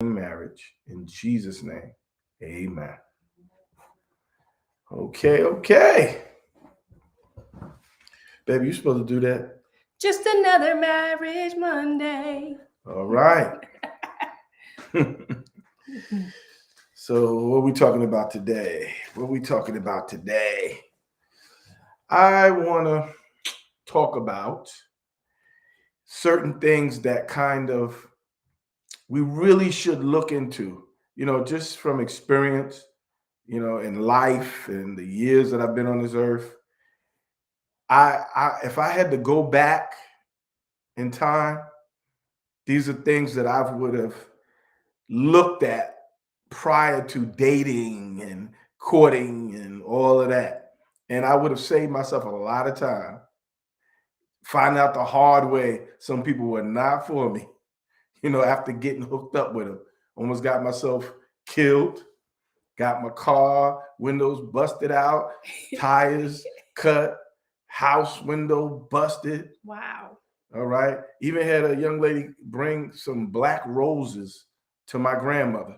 marriage. In Jesus' name, amen. Okay. Baby, you supposed to do that? Just another marriage Monday. All right. So what are we talking about today? I want to talk about certain things that kind of we really should look into, just from experience, in life and the years that I've been on this earth. I if I had to go back in time, these are things that I would have looked at prior to dating and courting and all of that. And I would have saved myself a lot of time. Find out the hard way some people were not for me, after getting hooked up with them. Almost got myself killed, got my car windows busted out, tires cut, house window busted. Wow. All right. Even had a young lady bring some black roses to my grandmother.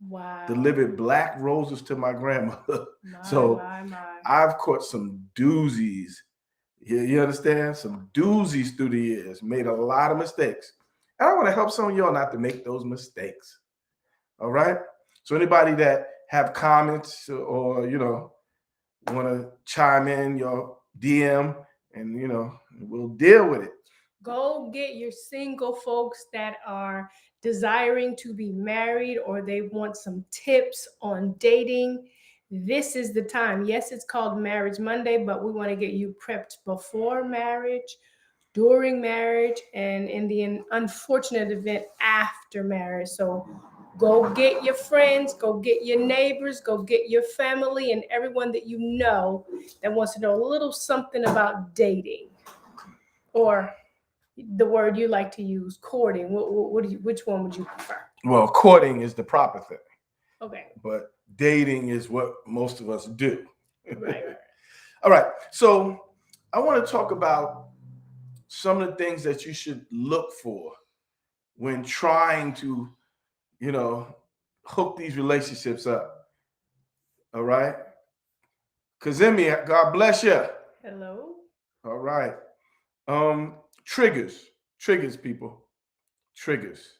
Wow. Delivered black roses to my grandmother. My. I've caught some doozies. You understand? Some doozies through the years. Made a lot of mistakes. And I want to help some of y'all not to make those mistakes. All right? So anybody that have comments or, want to chime in your DM and, we'll deal with it. Go get your single folks that are desiring to be married or they want some tips on dating. This is the time. Yes, it's called Marriage Monday, but we want to get you prepped before marriage, during marriage, and in the unfortunate event after marriage. So go get your friends, go get your neighbors, go get your family, and everyone that you know that wants to know a little something about dating, or the word you like to use, courting. Which one would you prefer? Well, courting is the proper thing. Okay. But dating is what most of us do. Right. All right. So I want to talk about some of the things that you should look for when trying to, hook these relationships up. All right. Kazemi, God bless you. Hello. All right. Triggers, people. Triggers.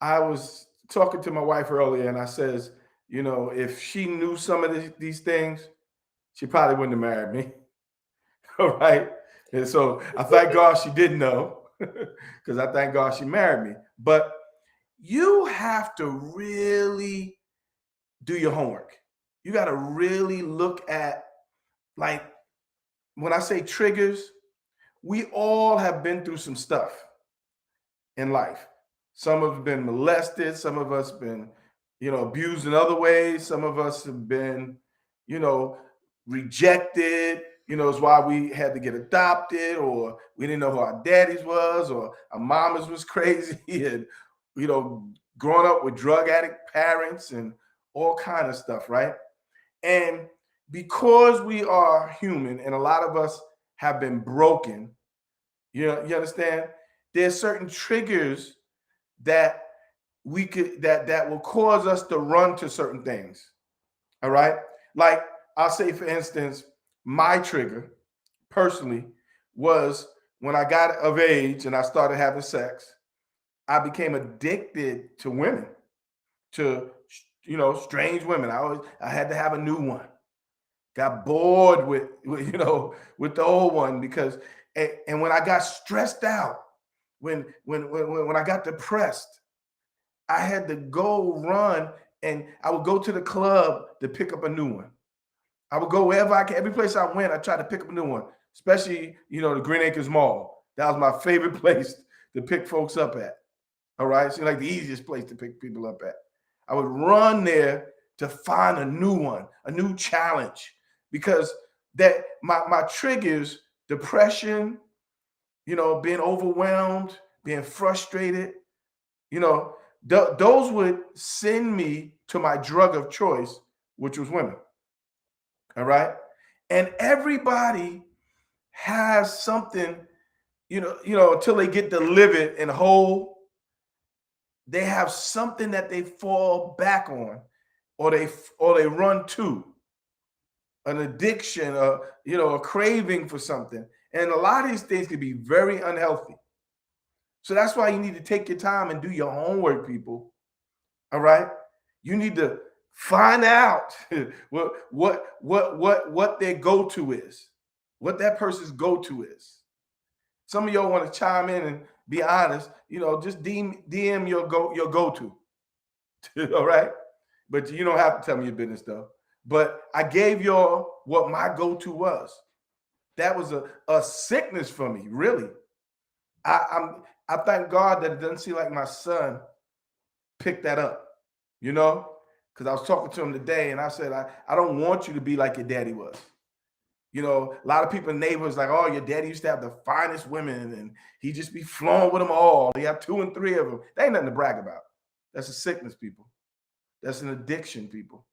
I was talking to my wife earlier and I says, if she knew some of these things, she probably wouldn't have married me. All right. And so I thank God she didn't know, because I thank God she married me. But you have to really do your homework. You got to really look at, like, when I say triggers, we all have been through some stuff in life. Some have been molested. Some of us been, abused in other ways. Some of us have been, rejected. It's why we had to get adopted, or we didn't know who our daddies was, or our mamas was crazy, and growing up with drug addict parents and all kind of stuff, right? And because we are human, and a lot of us have been broken, you understand? There's certain triggers that we could that will cause us to run to certain things. All right. Like, I'll say, for instance, my trigger personally was when I got of age and I started having sex. I became addicted to women, to strange women. I had to have a new one. Got bored with the old one, because and when I got stressed out, when I got depressed, I had to go run, and I would go to the club to pick up a new one. I would go wherever I can. Every place I went, I tried to pick up a new one, especially, the Green Acres Mall. That was my favorite place to pick folks up at. All right. It seemed like the easiest place to pick people up at. I would run there to find a new one, a new challenge, because that my triggers, depression, being overwhelmed, being frustrated, those would send me to my drug of choice, which was women. All right. And everybody has something, until they get delivered and whole, they have something that they fall back on, or they run to, an addiction, a craving for something. And a lot of these things can be very unhealthy. So that's why you need to take your time and do your homework, people. All right? You need to find out what their go-to is, what that person's go-to is. Some of y'all want to chime in and be honest, just DM your go-to. All right? But you don't have to tell me your business though. But I gave y'all what my go-to was. That was a sickness for me, really. I thank God that it doesn't seem like my son picked that up, because I was talking to him today and I said, I don't want you to be like your daddy was. A lot of people, neighbors, like, oh, your daddy used to have the finest women and he just be flowing with them all. He have 2 and 3 of them. That ain't nothing to brag about. That's a sickness, people. That's an addiction, people.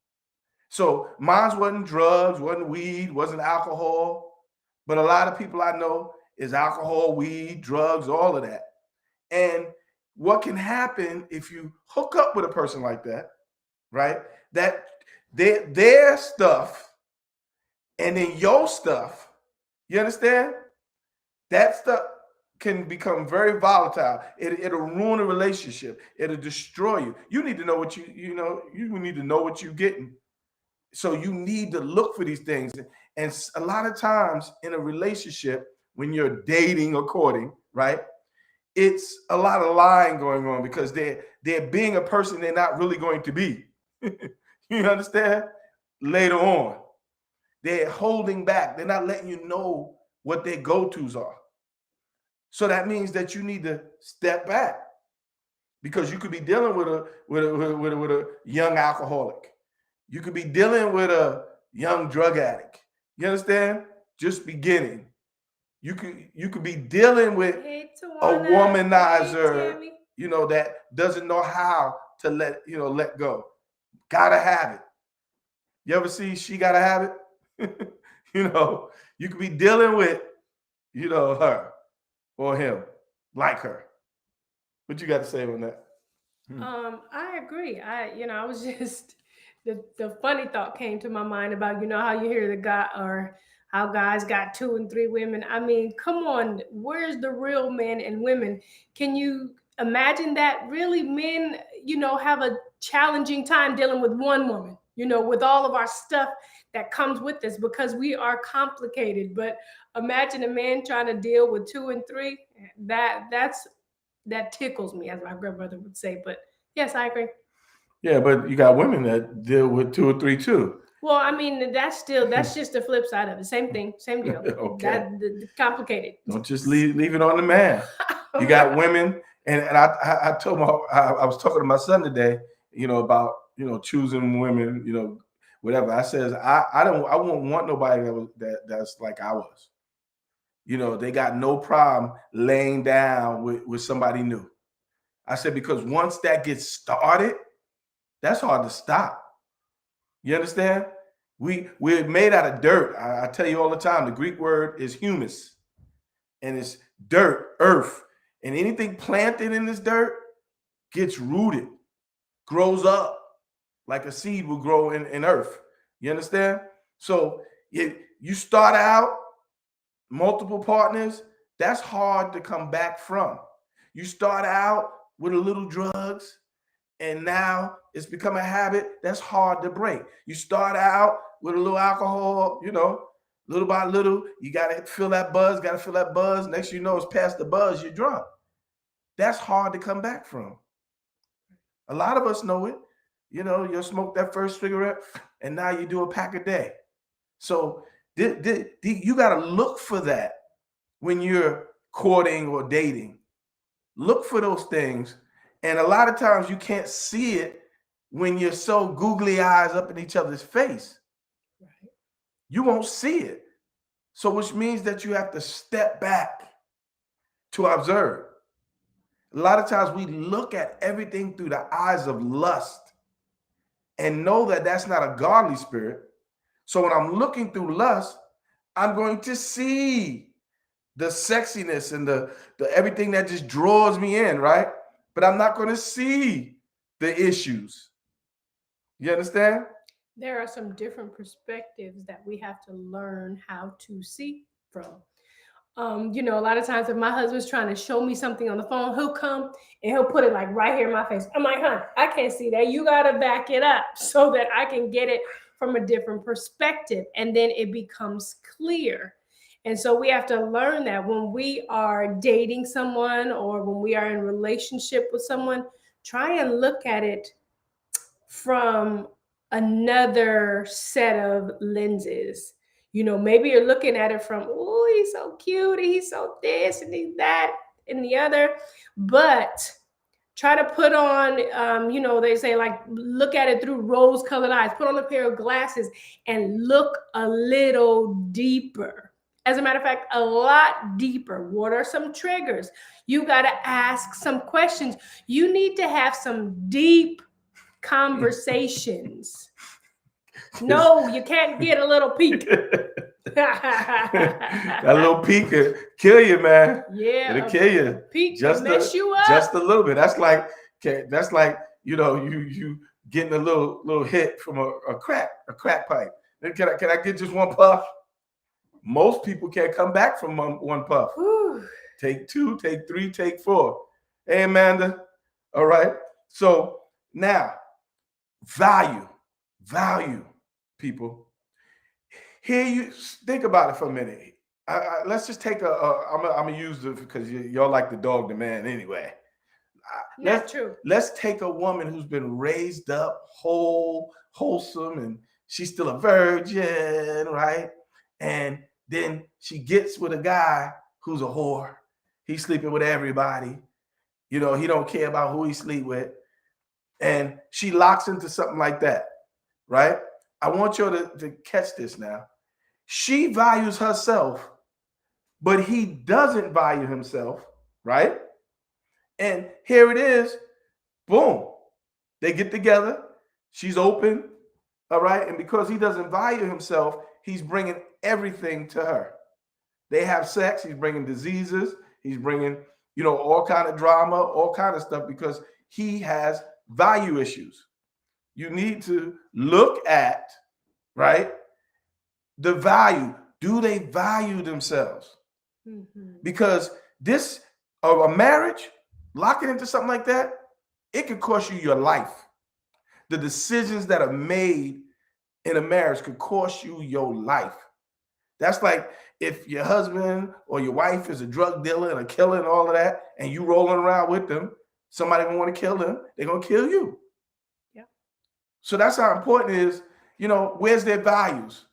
So mine wasn't drugs, wasn't weed, wasn't alcohol. But a lot of people I know is alcohol, weed, drugs, all of that. And what can happen if you hook up with a person like that, right? That their stuff and then your stuff, you understand? That stuff can become very volatile. It'll ruin a relationship. It'll destroy you. You need to know what you need to know what you're getting. So you need to look for these things. And a lot of times in a relationship, when you're dating or courting, right, it's a lot of lying going on because they're being a person they're not really going to be. You understand? Later on, they're holding back. They're not letting you know what their go-tos are. So that means that you need to step back, because you could be dealing with a young alcoholic. You could be dealing with a young drug addict. You understand? Just beginning. You could be dealing with a womanizer, that doesn't know how to let go. Gotta have it. You ever see She Gotta Have It? You could be dealing with, her or him, like her. What you got to say on that? I agree. I was just the funny thought came to my mind about how you hear the guy or how guys got 2 and 3 women. I mean, come on, where's the real men and women? Can you imagine that? Really, men, have a challenging time dealing with one woman. With all of our stuff that comes with this, because we are complicated. But imagine a man trying to deal with 2 and 3. That tickles me, as my grandmother would say. But yes, I agree. Yeah, but you got women that deal with 2 or 3 too. Well, I mean, that's just the flip side of it. Same thing, same deal. Okay. Complicated. Don't just leave it on the man. You got women, and I told I was talking to my son today, about choosing women, whatever. I says I won't want nobody that's like I was. They got no problem laying down with somebody new. I said, because once that gets started, that's hard to stop. You understand? We're made out of dirt. I tell you all the time, the Greek word is humus, and it's dirt, earth. And anything planted in this dirt gets rooted, grows up like a seed will grow in earth. You understand? So you start out multiple partners, that's hard to come back from. You start out with a little drugs, and now it's become a habit that's hard to break. You start out with a little alcohol, little by little, you got to feel that buzz, Next you know, it's past the buzz, you're drunk. That's hard to come back from. A lot of us know it. You'll smoke that first cigarette, and now you do a pack a day. So you got to look for that when you're courting or dating. Look for those things. And a lot of times you can't see it when you're so googly eyes up in each other's face. Right. You won't see it. So which means that you have to step back to observe. A lot of times we look at everything through the eyes of lust and know that that's not a godly spirit. So when I'm looking through lust, I'm going to see the sexiness and the everything that just draws me in, right? but I'm not going to see the issues. You understand? There are some different perspectives that we have to learn how to see from. A lot of times if my husband's trying to show me something on the phone, he'll come and he'll put it like right here in my face. I'm like, huh, I can't see that. You got to back it up so that I can get it from a different perspective. And then it becomes clear. And so we have to learn that when we are dating someone or when we are in relationship with someone, try and look at it from another set of lenses. Maybe you're looking at it from, oh, he's so cute, he's so this and he's that and the other, but try to put on, they say like, look at it through rose colored eyes, put on a pair of glasses and look a little deeper. As a matter of fact, a lot deeper. What are some triggers? You got to ask some questions. You need to have some deep conversations. No, you can't get a little peek. That little peek could kill you, man. Yeah, it'll kill you. Peek just mess you up. Just a little bit. That's like you getting a little hit from a crack pipe. Can I get just one puff? Most people can't come back from one puff. Whew. Take 2, take 3, take 4. Hey, Amanda. All right. So now, value, people. Here, you think about it for a minute. Let's just take I'm gonna use it because y'all like the dog, the man, anyway. True. Let's take a woman who's been raised up, wholesome, and she's still a virgin, right? And then she gets with a guy who's a whore. He's sleeping with everybody. He don't care about who he sleep with. And she locks into something like that, right? I want you to catch this now. She values herself, but he doesn't value himself, right? And here it is, boom. They get together. She's open, all right? And because he doesn't value himself, he's bringing everything to her. They have sex. He's bringing diseases. He's bringing, all kind of drama, all kind of stuff because he has value issues. You need to look at, right, the value. Do they value themselves? Mm-hmm. Because this of a marriage, locking into something like that, it could cost you your life. The decisions that are made in a marriage could cost you your life. That's like if your husband or your wife is a drug dealer and a killer and all of that, and you rolling around with them, somebody gonna want to kill them, they're gonna kill you. Yeah. So that's how important it is, where's their values?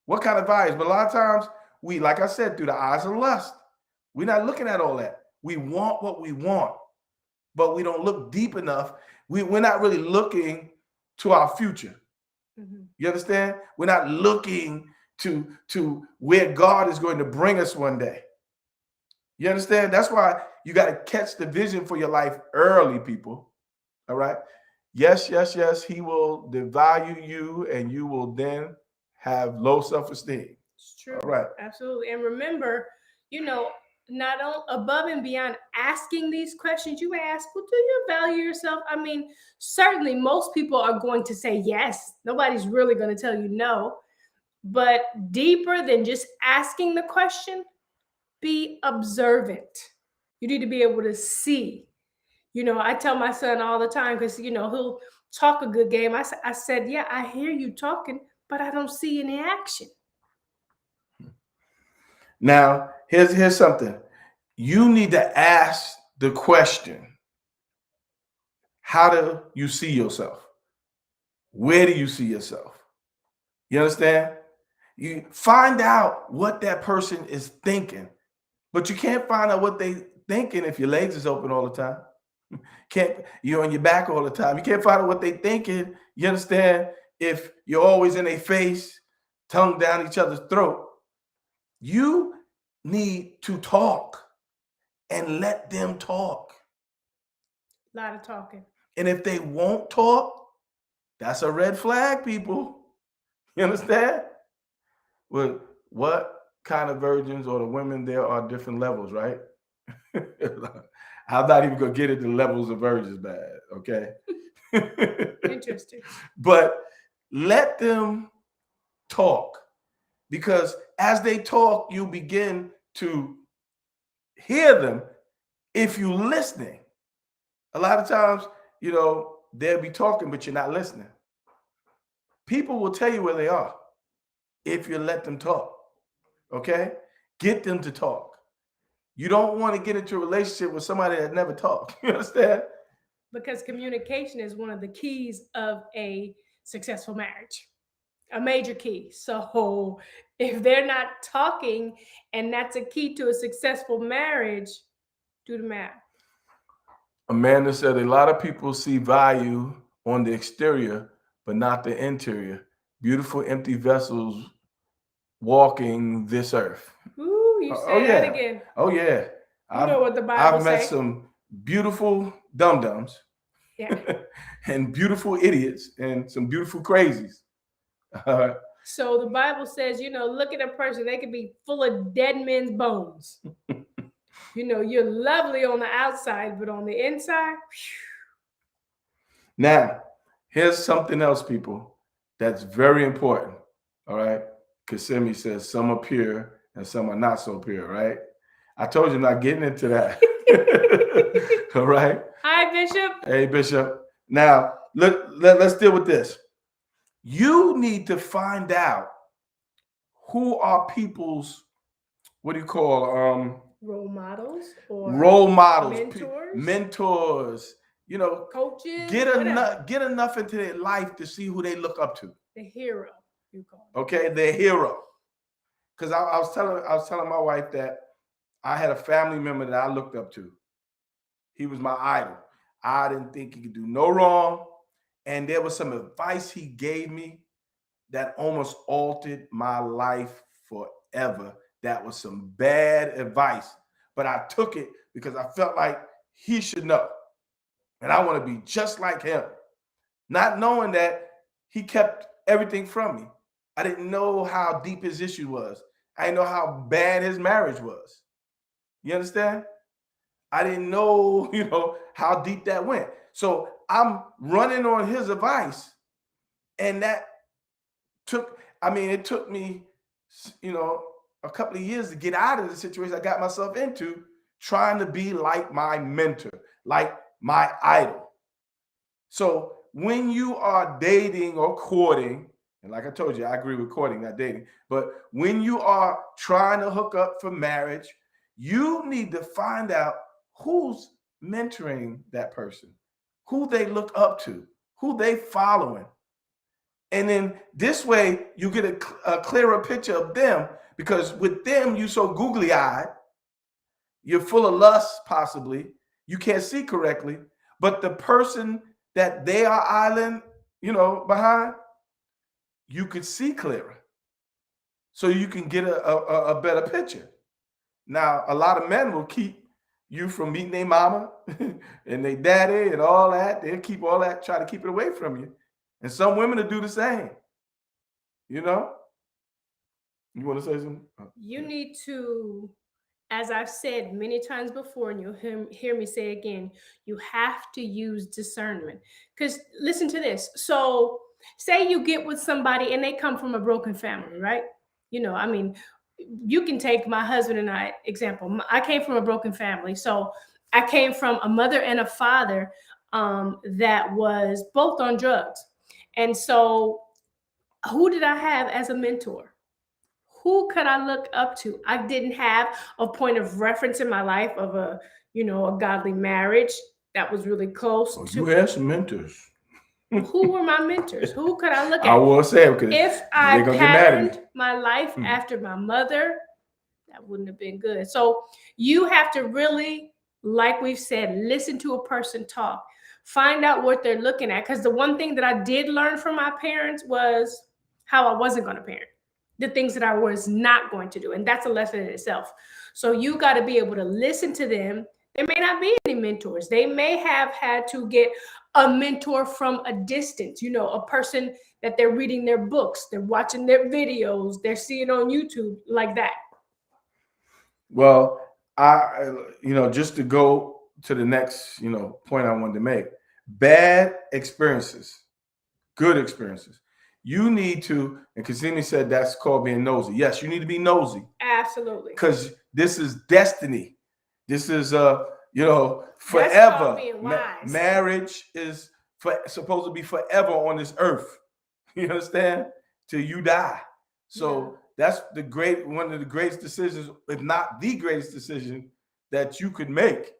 What kind of values? But a lot of times we, like I said, through the eyes of lust, we're not looking at all that. We want what we want, but we don't look deep enough. We're not really looking to our future. Mm-hmm. You understand? We're not looking to where God is going to bring us one day. You understand? That's why you got to catch the vision for your life early, people. All right? Yes. He will devalue you and you will then have low self-esteem. It's true. All right. Absolutely. And remember, not only above and beyond asking these questions, you ask, well, do you value yourself? I mean, certainly most people are going to say yes. Nobody's really going to tell you no. But deeper than just asking the question, be observant. You need to be able to see. I tell my son all the time because, he'll talk a good game. I said, yeah, I hear you talking, but I don't see any action. Now, here's something. You need to ask the question, how do you see yourself? Where do you see yourself? You understand? You find out what that person is thinking, but you can't find out what they thinking if your legs is open all the time. You're on your back all the time. You can't find out what they thinking. You understand? If you're always in their face, tongue down each other's throat. You need to talk and let them talk. A lot of talking. And if they won't talk, that's a red flag, people. You understand? Well, what kind of virgins or the women there are different levels, right? I'm not even gonna get into levels of virgins bad, okay? Interesting. But let them talk, because as they talk, you begin to hear them if you're listening. A lot of times, they'll be talking, but you're not listening. People will tell you where they are if you let them talk. Okay? Get them to talk. You don't want to get into a relationship with somebody that never talked. You understand? Because communication is one of the keys of a successful marriage, a major key. So if they're not talking and that's a key to a successful marriage, do the math. Amanda said a lot of people see value on the exterior, but not the interior. Beautiful empty vessels walking this earth. Ooh, you say that again. Oh yeah. You know what the Bible I've met say. some beautiful dum-dums. Yeah. And beautiful idiots and some beautiful crazies. So the Bible says, look at a person, they could be full of dead men's bones. You're lovely on the outside, but on the inside, whew. Now, here's something else, people, that's very important. All right. Kissimmee says some are pure and some are not so pure, right? I told you I'm not getting into that. All right. Hi, Bishop. Hey, Bishop. Now, let's deal with this. You need to find out who are people's, what do you call, role models or mentors, coaches, get enough into their life to see who they look up to. The hero, you call it. Okay, the hero. Because I was telling my wife that I had a family member that I looked up to. He was my idol. I didn't think he could do no wrong. And there was some advice he gave me that almost altered my life forever. That was some bad advice, but I took it because I felt like he should know. And I want to be just like him. Not knowing that he kept everything from me. I didn't know how deep his issue was. I didn't know how bad his marriage was. You understand? I didn't know, how deep that went. So I'm running on his advice. And that it took me, a couple of years to get out of the situation I got myself into, trying to be like my mentor, like my idol. So when you are dating or courting, and like I told you, I agree with courting, not dating, but when you are trying to hook up for marriage, you need to find out who's mentoring that person, who they look up to, who they following. And then this way you get a clearer picture of them, because with them, you're so googly-eyed, you're full of lust, possibly, you can't see correctly, but the person that they are eyeing, behind, you could see clearer. So you can get a better picture. Now, a lot of men will keep you from meeting their mama and their daddy and all that. They'll keep all that, try to keep it away from you. And some women will do the same. You want to say something? You need to, as I've said many times before, and you'll hear me say again, you have to use discernment. Because listen to this. So say you get with somebody and they come from a broken family, right? You can take my husband and I example. I came from a broken family. So I came from a mother and a father that was both on drugs. And so who did I have as a mentor? Who could I look up to? I didn't have a point of reference in my life of a godly marriage that was really close to. You had some mentors. Who were my mentors? Who could I look at? I will say, okay, if I patterned my life after my mother, that wouldn't have been good. So you have to really, like we've said, listen to a person talk. Find out what they're looking at. Because the one thing that I did learn from my parents was how I wasn't going to parent, the things that I was not going to do. And that's a lesson in itself. So you got to be able to listen to them. There may not be any mentors. They may have had to get a mentor from a distance, a person that they're reading their books, they're watching their videos, they're seeing on YouTube, like that. Well, just to go to the next, point I wanted to make. Bad experiences, good experiences. You need to, and Kazimi said that's called being nosy. Yes, you need to be nosy. Absolutely. Because this is destiny. This is forever. That's called being wise. Marriage is supposed to be forever on this earth. You understand? Till you die. So that's one of the greatest decisions, if not the greatest decision that you could make.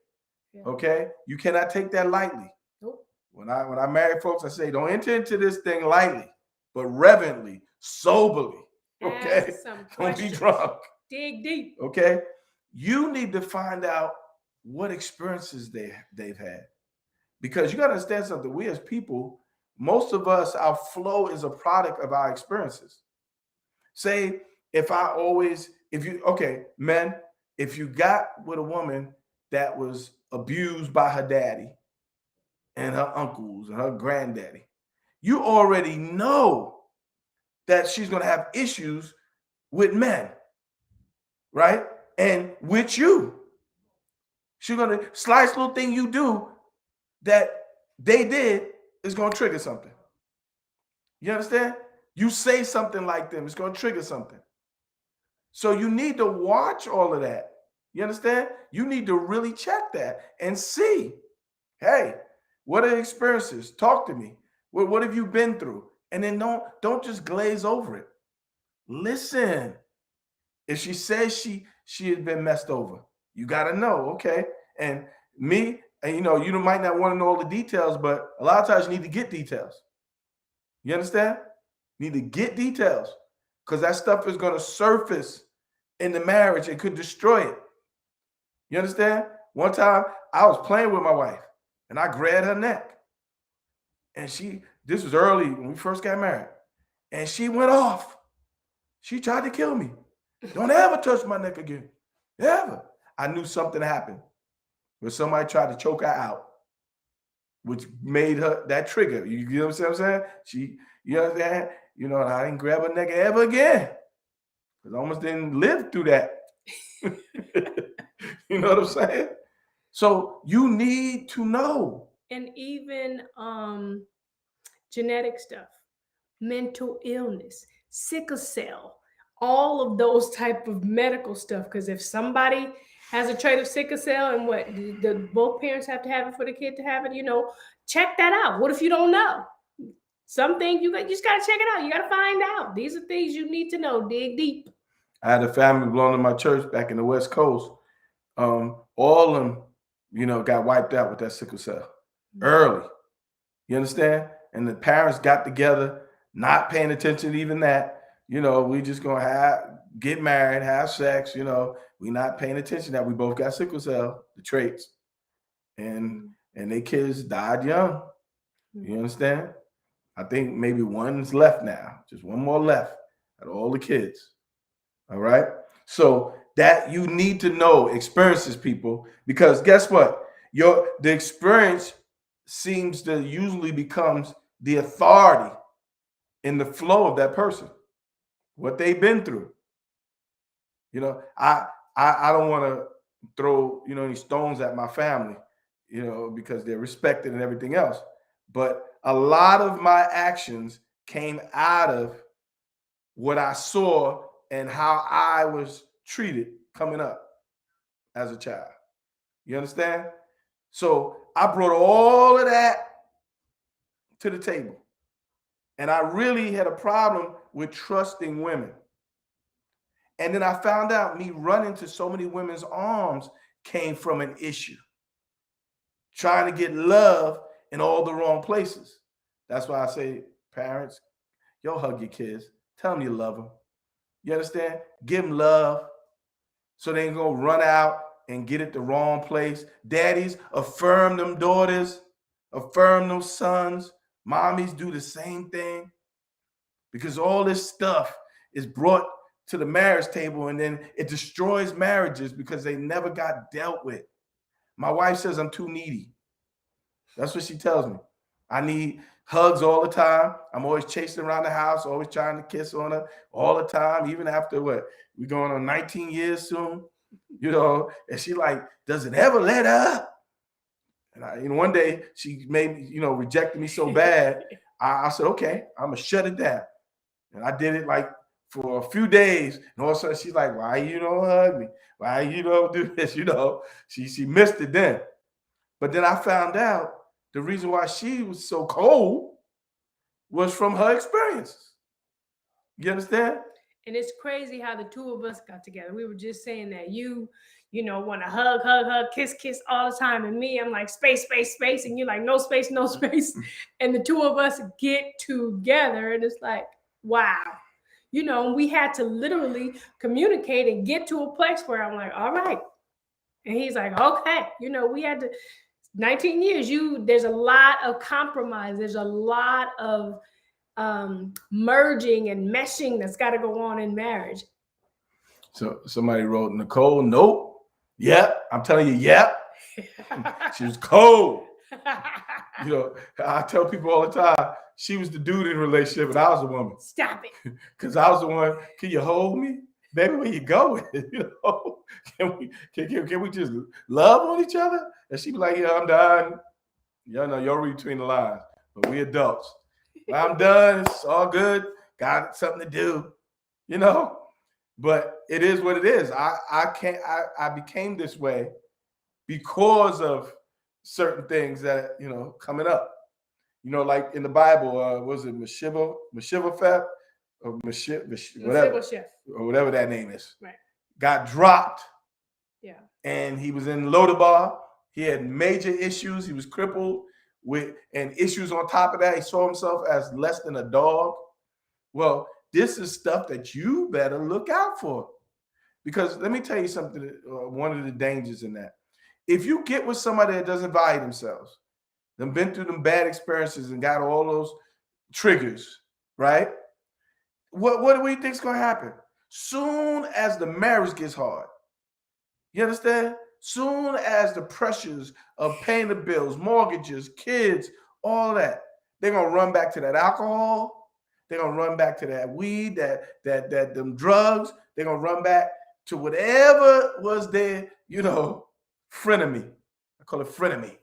Yeah. Okay? You cannot take that lightly. Nope. When I marry folks, I say, don't enter into this thing lightly, but reverently, soberly. Okay? Don't be drunk. Dig deep. Okay? You need to find out what experiences they've had. Because you got to understand something. We as people, most of us, our flow is a product of our experiences. Say, men, if you got with a woman that was abused by her daddy and her uncles and her granddaddy, you already know that she's going to have issues with men, right? And with you. She's going to, slice little thing you do that they did is going to trigger something. You understand? You say something like them, it's going to trigger something. So you need to watch all of that. You understand? You need to really check that and see, hey, what are the experiences? Talk to me. What have you been through? And then don't just glaze over it. Listen. If she says she has been messed over, you got to know, okay? And me, and you might not want to know all the details, but a lot of times you need to get details. You understand? You need to get details because that stuff is going to surface in the marriage and could destroy it. You understand? One time I was playing with my wife and I grabbed her neck. And this was early when we first got married. And she went off. She tried to kill me. Don't ever touch my neck again. Ever. I knew something happened. When somebody tried to choke her out, which made her that trigger. You know what I'm saying? You understand? I didn't grab her neck ever again. Because I almost didn't live through that. You know what I'm saying? So you need to know. And even genetic stuff, mental illness, sickle cell, all of those type of medical stuff. Because if somebody has a trait of sickle cell and both parents have to have it for the kid to have it, check that out. What if you don't know? Some things you just got to check it out. You got to find out. These are things you need to know. Dig deep. I had a family belonging to my church back in the West Coast. All of them, got wiped out with that sickle cell early. You understand? And the parents got together, not paying attention to even that. We just gonna get married, have sex. We not paying attention that we both got sickle cell, the traits, and their kids died young. You understand? I think maybe one's left now, just one more left out of all the kids. All right. So that you need to know experiences, people, because guess what? The experience seems to usually becomes the authority in the flow of that person, what they've been through. I don't want to throw, any stones at my family, because they're respected and everything else. But a lot of my actions came out of what I saw and how I was treated coming up as a child. You understand? So I brought all of that to the table. And I really had a problem with trusting women. And then I found out me running to so many women's arms came from an issue. Trying to get love in all the wrong places. That's why I say, parents, hug your kids. Tell them you love them. You understand? Give them love so they ain't going to run out and get it the wrong place. Daddies, affirm them daughters. Affirm those sons. Mommies, do the same thing. Because all this stuff is brought to the marriage table and then it destroys marriages because they never got dealt with. My wife says I'm too needy. That's what she tells me. I need hugs all the time. I'm always chasing around the house, always trying to kiss on her all the time, even after we're going on 19 years soon, and she like, does it ever let up? And one day she made me, rejected me so bad. I said, okay, I'm gonna shut it down. And I did it like for a few days. And all of a sudden she's like, why you don't hug me? Why you don't do this? She missed it then. But then I found out the reason why she was so cold was from her experiences. You understand? And it's crazy how the two of us got together. We were just saying that you want to hug, hug, hug, kiss, kiss all the time. And me, I'm like, space, space, space. And you're like, no space, no space. And the two of us get together. And it's like, wow. We had to literally communicate and get to a place where I'm like, all right. And he's like, okay. We had to, 19 years, there's a lot of compromise. There's a lot of merging and meshing that's got to go on in marriage. So somebody wrote, Nicole, nope. Yep. I'm telling you, yep. She was cold. I tell people all the time, she was the dude in the relationship and I was the woman. Stop it. Because I was the one, can you hold me? Baby, where you going? Can we just love on each other? And she'd be like, yeah, I'm done. You're reading between the lines, but we adults. I'm done. It's all good. Got something to do, But it is what it is. I became this way because of certain things that coming up. Like in the Bible, was it Meshivapheth or whatever that name is? Right. Got dropped. Yeah. And he was in Lodabar. He had major issues. He was crippled and issues on top of that. He saw himself as less than a dog. Well, this is stuff that you better look out for. Because let me tell you something, one of the dangers in that. If you get with somebody that doesn't value themselves, they've been through them bad experiences and got all those triggers, right? What do we think is going to happen? Soon as the marriage gets hard, you understand? Soon as the pressures of paying the bills, mortgages, kids, all that, they're going to run back to that alcohol. They're going to run back to that weed, them drugs. They're going to run back to whatever was their, frenemy. I call it frenemy.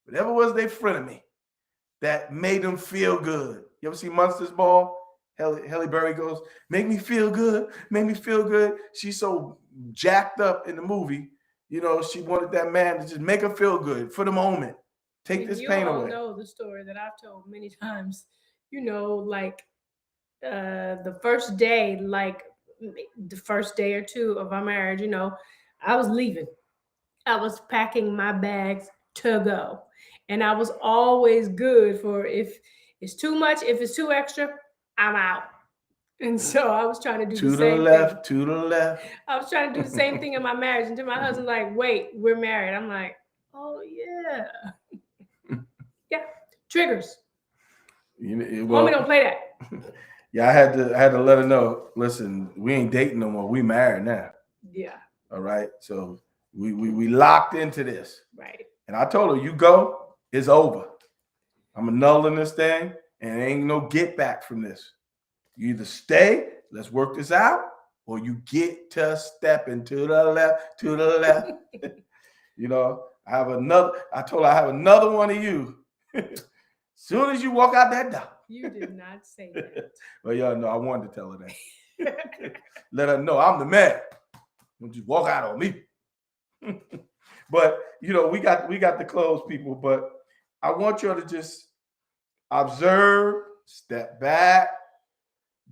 Whatever was their frenemy that made them feel good. You ever see Monsters Ball? Halle Berry goes, make me feel good, make me feel good. She's so jacked up in the movie. She wanted that man to just make her feel good for the moment. Take this pain away. You all know the story that I've told many times. Like the first day, like the first day or two of our marriage, I was leaving. I was packing my bags to go. And I was always good for if it's too much, if it's too extra, I'm out. And so I was trying to do the same thing. To the left. I was trying to do the same thing in my marriage. And then my husband's like, wait, we're married. I'm like, oh, yeah. Yeah. Triggers. Mommy don't play that. Yeah, I had to let her know, listen, we ain't dating no more. We married now. Yeah. All right. So we locked into this. Right. And I told her, you go, it's over. I'm annulling this thing and there ain't no get back from this. You either stay, let's work this out, or you get to stepping to the left, to the left. I told her I have another one of you. Soon as you walk out that door. You did not say that. Well, y'all know I wanted to tell her that. Let her know I'm the man. Don't just walk out on me. But we got the clothes, people. But I want y'all to just observe, step back,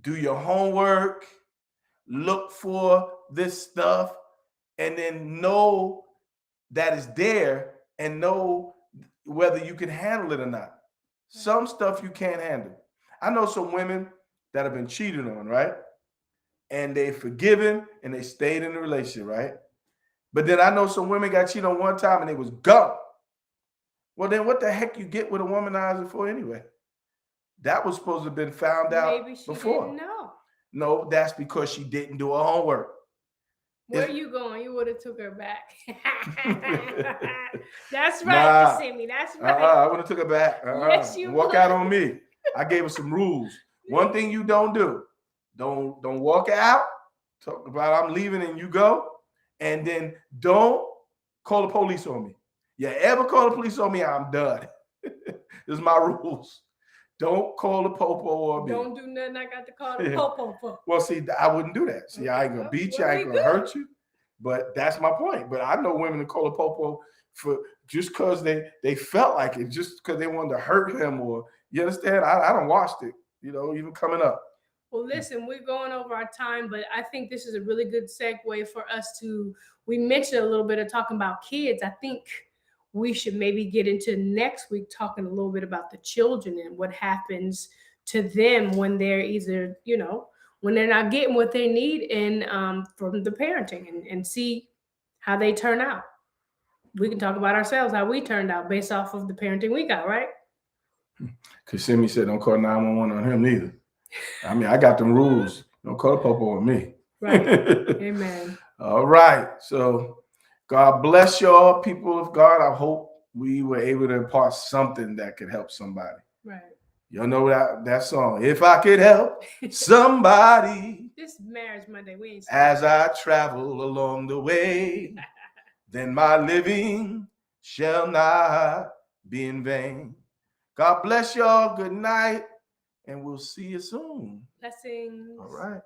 do your homework, look for this stuff, and then know that it's there and know whether you can handle it or not. Some stuff you can't handle. I know some women that have been cheated on, right? And they forgiven and they stayed in the relationship, right? But then I know some women got cheated on one time and they was gone. Well, then what the heck you get with a womanizer for anyway? That was supposed to have been found out Maybe she before. Didn't know. No, that's because she didn't do her homework. Where are you going? You would have took her back. That's right, Kissimmee. That's right. I would have took her back. Yes, you walk would. out on me. I gave her some rules. One thing you don't do. Don't walk out. Talk about I'm leaving and you go. And then don't call the police on me. You ever call the police on me, I'm done. This is my rules. Don't call the popo or me. Don't do nothing I got to call the popo for. Well, see, I wouldn't do that. See, I ain't gonna beat you, I ain't gonna hurt you. But that's my point. But I know women that call the popo for just because they felt like it, just because they wanted to hurt him, or you understand? I don't watched it, even coming up. Well, listen, we're going over our time, but I think this is a really good segue for us to. We mentioned a little bit of talking about kids. I think we should maybe get into next week talking a little bit about the children and what happens to them when they're either, when they're not getting what they need and from the parenting, and see how they turn out. We can talk about ourselves, how we turned out based off of the parenting we got, right? Kissimmee said, don't call 911 on him neither. I mean, I got them rules. Don't call the popo on me. Right. Amen. All right. So God bless y'all, people of God. I hope we were able to impart something that could help somebody. Right. Y'all know that song. If I could help somebody. This Marriage Monday, we ain't as I travel along the way, then my living shall not be in vain. God bless y'all. Good night. And we'll see you soon. Blessings. All right.